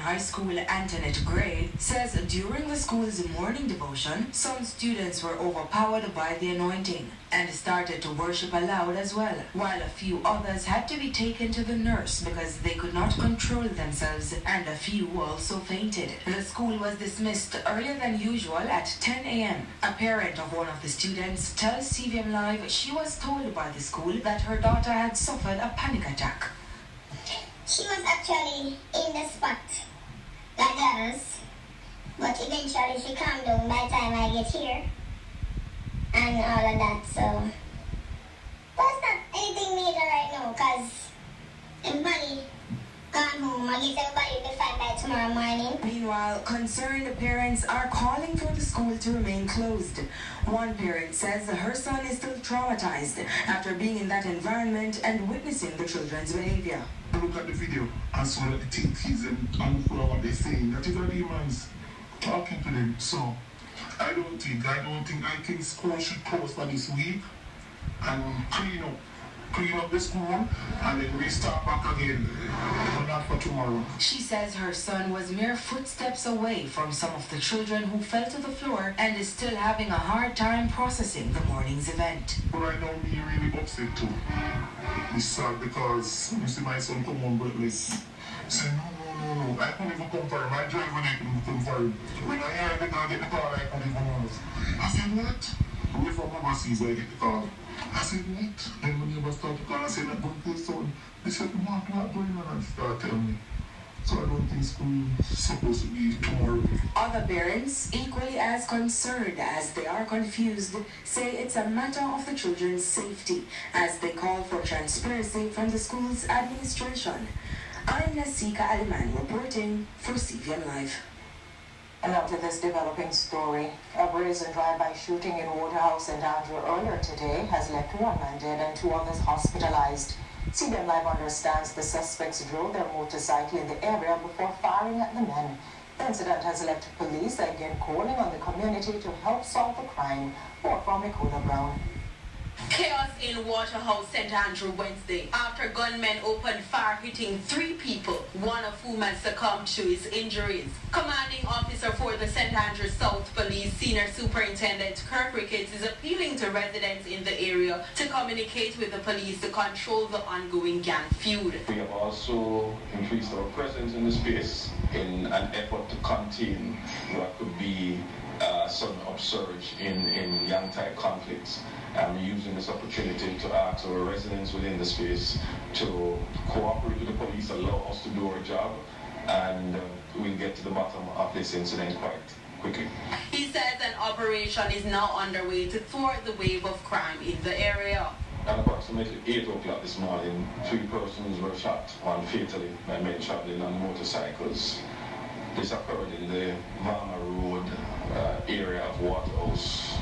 High School, Antoinette Gray, says during the school's morning devotion, some students were overpowered by the anointing and started to worship aloud as well, while a few others had to be taken to the nurse because they could not control themselves, and a few also fainted. The school was dismissed earlier than usual at 10 a.m. A parent of one of the students tells CVM Live she was told by the school that her daughter had suffered a panic attack. She was actually in the spot like the others, but eventually she calmed down by the time I get here and all of that, so it's not anything major right now because everybody gone home. I guess everybody will be fine by tomorrow morning. Meanwhile, concerned parents are calling for the school to remain closed. One parent says her son is still traumatized after being in that environment and witnessing the children's behavior. Look at the video and saw that the kids and understand what they're saying. That is the demons talking to them. So I don't think I think school should close for this week and clean up the school and then restart back again, but not for tomorrow. She says her son was mere footsteps away from some of the children who fell to the floor and is still having a hard time processing the morning's event. Right now, me really upset too. It's sad because you see my son come on breathless. Say no. I couldn't even come for him. I drive when I couldn't come for him. When I hear the car get the call, I couldn't even move. I said, what? Away from overseas, I get the call. I said, what? Then when you start to call, I said, I'm going to the son. They said, what going on? And start telling me. So I don't think school is supposed to be tomorrow. Other parents, equally as concerned as they are confused, say it's a matter of the children's safety as they call for transparency from the school's administration. I'm Nasika Aliman reporting for CVM Live. And now to this developing story. A brazen drive-by shooting in Waterhouse St. Andrew earlier today has left one man dead and two others hospitalized. CBN Live understands the suspects drove their motorcycle in the area before firing at the men. The incident has left police again calling on the community to help solve the crime. More from Nicola Brown. Chaos in Waterhouse St. Andrew Wednesday after gunmen opened fire hitting 3 people, one of whom has succumbed to his injuries. Commanding officer for the St. Andrew South Police, Senior Superintendent Kirk Ricketts, is appealing to residents in the area to communicate with the police to control the ongoing gang feud. We have also increased our presence in the space in an effort to contain what could be a sudden upsurge in gang-type conflicts. I'm using this opportunity to ask our residents within the space to cooperate with the police, allow us to do our job, and we'll get to the bottom of this incident quite quickly. He says an operation is now underway to thwart the wave of crime in the area. At approximately 8 o'clock this morning, 3 persons were shot, one fatally, by men traveling on motorcycles. This occurred in the Varma Road area of Waterhouse,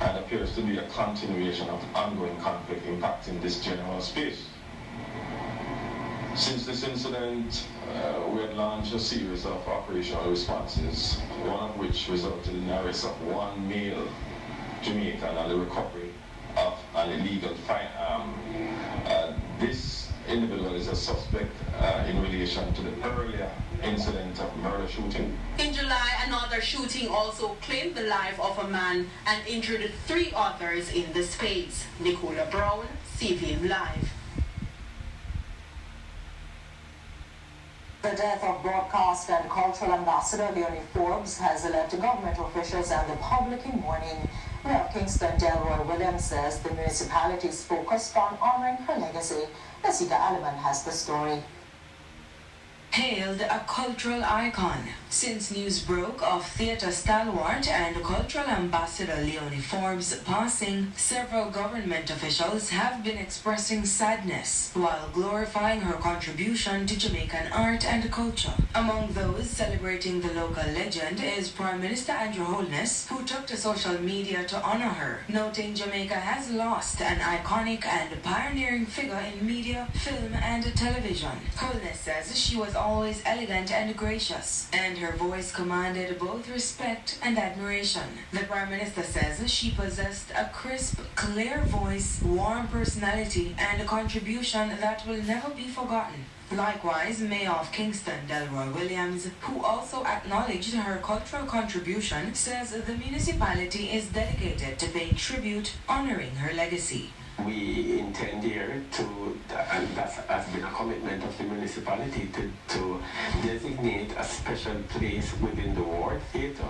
and appears to be a continuation of the ongoing conflict impacting this general space. Since this incident, we had launched a series of operational responses, one of which resulted in the arrest of 1 male Jamaican and the recovery of an illegal firearm. This individual is a suspect in relation to the earlier incident of murder shooting. In July, another shooting also claimed the life of a man and injured 3 others in the space. Nicola Brown, CVM Live. The death of broadcast and cultural ambassador Leonie Forbes has left government officials and the public in mourning. Mayor of Kingston Delroy Williams says the municipality is focused on honoring her legacy. Jessica Alleman has the story. Hailed a cultural icon. Since news broke of theatre stalwart and cultural ambassador Leonie Forbes passing, several government officials have been expressing sadness while glorifying her contribution to Jamaican art and culture. Among those celebrating the local legend is Prime Minister Andrew Holness, who took to social media to honor her, noting Jamaica has lost an iconic and pioneering figure in media, film and television. Holness says she was always elegant and gracious, and her voice commanded both respect and admiration. The Prime Minister says she possessed a crisp, clear voice, warm personality, and a contribution that will never be forgotten. Likewise, Mayor of Kingston, Delroy Williams, who also acknowledged her cultural contribution, says the municipality is dedicated to paying tribute, honoring her legacy. We intend here to, and that has been a commitment of the municipality, to designate a special place within the Ward Theatre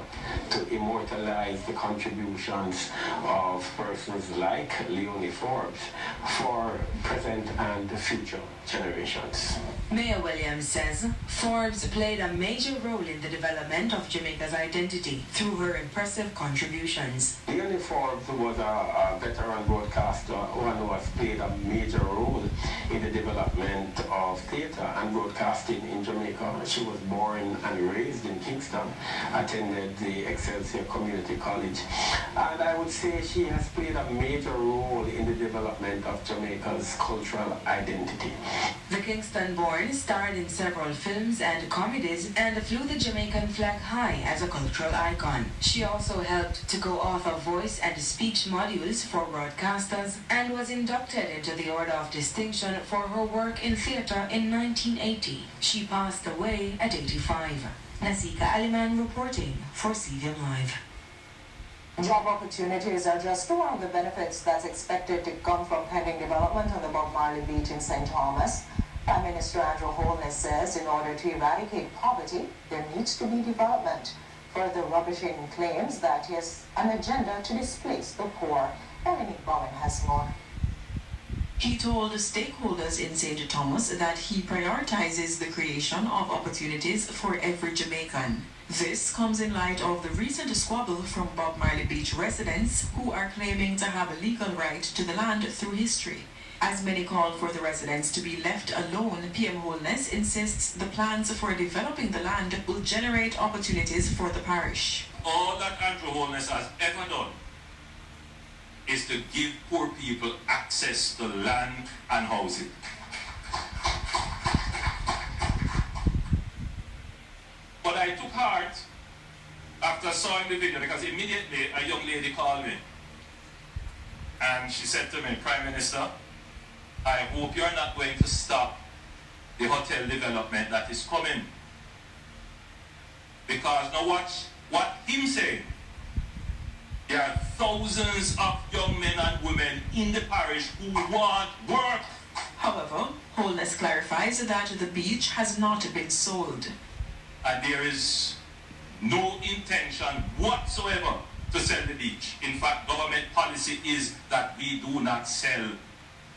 to immortalize the contributions of persons like Leonie Forbes for present and future generations. Mayor Williams says Forbes played a major role in the development of Jamaica's identity through her impressive contributions. Leonie Forbes was a veteran broadcaster who has played a major role in the development of theatre and broadcasting in Jamaica. She was born and raised in Kingston, attended the Excelsior Community College, and I would say she has played a major role in the development of Jamaica's cultural identity. The Kingston-born starred in several films and comedies and flew the Jamaican flag high as a cultural icon. She also helped to co-author voice and speech modules for broadcasters and was inducted into the Order of Distinction for her work in theatre in 1980. She passed away at 85. Nasika Aliman reporting for CVM Live. Job opportunities are just one of the benefits that's expected to come from pending development on the Bob Marley Beach in St. Thomas. Prime Minister Andrew Holness says in order to eradicate poverty, there needs to be development, further rubbishing claims that he has an agenda to displace the poor. Melanie Bowen has more. He told stakeholders in St. Thomas that he prioritizes the creation of opportunities for every Jamaican. This comes in light of the recent squabble from Bob Marley Beach residents who are claiming to have a legal right to the land through history. As many called for the residents to be left alone, PM Holness insists the plans for developing the land will generate opportunities for the parish. All that Andrew Holness has ever done is to give poor people access to land and housing. But I took heart after seeing the video because immediately a young lady called me and she said to me, Prime Minister, I hope you're not going to stop the hotel development that is coming. Because now watch what him saying. There are thousands of young men and women in the parish who want work. However, Holness clarifies that the beach has not been sold. And there is no intention whatsoever to sell the beach. In fact, government policy is that we do not sell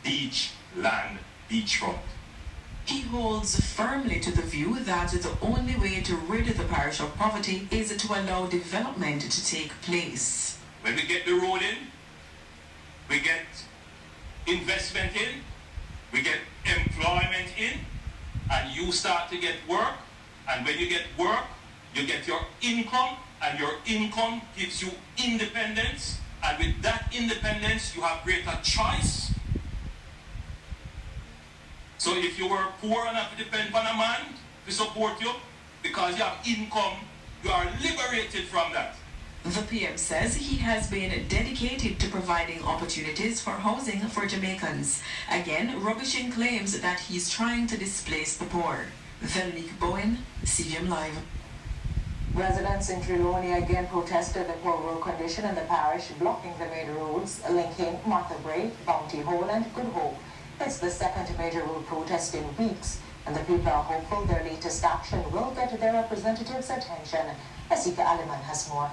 beach land, beachfront. He holds firmly to the view that the only way to rid the parish of poverty is to allow development to take place. When we get the road in, we get investment in, we get employment in, and you start to get work. And when you get work, you get your income, and your income gives you independence. And with that independence, you have greater choice. So if you were poor and have to depend on a man to support you, because you have income, you are liberated from that. The PM says he has been dedicated to providing opportunities for housing for Jamaicans, again rubbishing claims that he's trying to displace the poor. Veronique Bowen, CVM Live. Residents in Trelawney again protested the poor road condition in the parish, blocking the main roads linking Martha Brae, Bounty Hole and Good Hope. It's the second major road protest in weeks, and the people are hopeful their latest action will get their representatives' attention. Asika Aliman has more.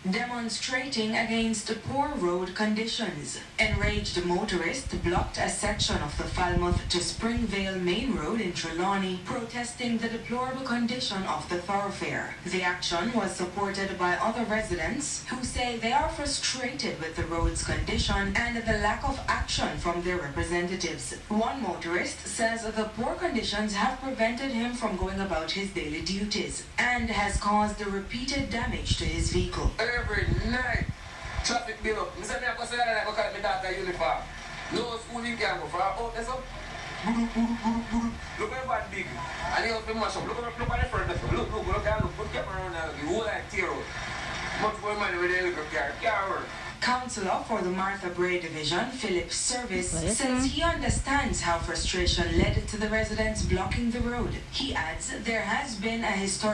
Demonstrating against poor road conditions. Enraged motorists blocked a section of the Falmouth to Springvale Main Road in Trelawney, protesting the deplorable condition of the thoroughfare. The action was supported by other residents who say they are frustrated with the road's condition and the lack of action from their representatives. One motorist says the poor conditions have prevented him from going about his daily duties and has caused repeated damage to his vehicle. Every night, traffic build up. I say I go say that I go cut my daughter uniform. No school you can go for about this up. Look at that big. And you have to mash up. Look at the front. Look at put camera on the whole like tear out. Much more money with the car. Car work. Councillor for the Martha Bray Division, Philip Service, says he understands how frustration led to the residents blocking the road. He adds there has been a historic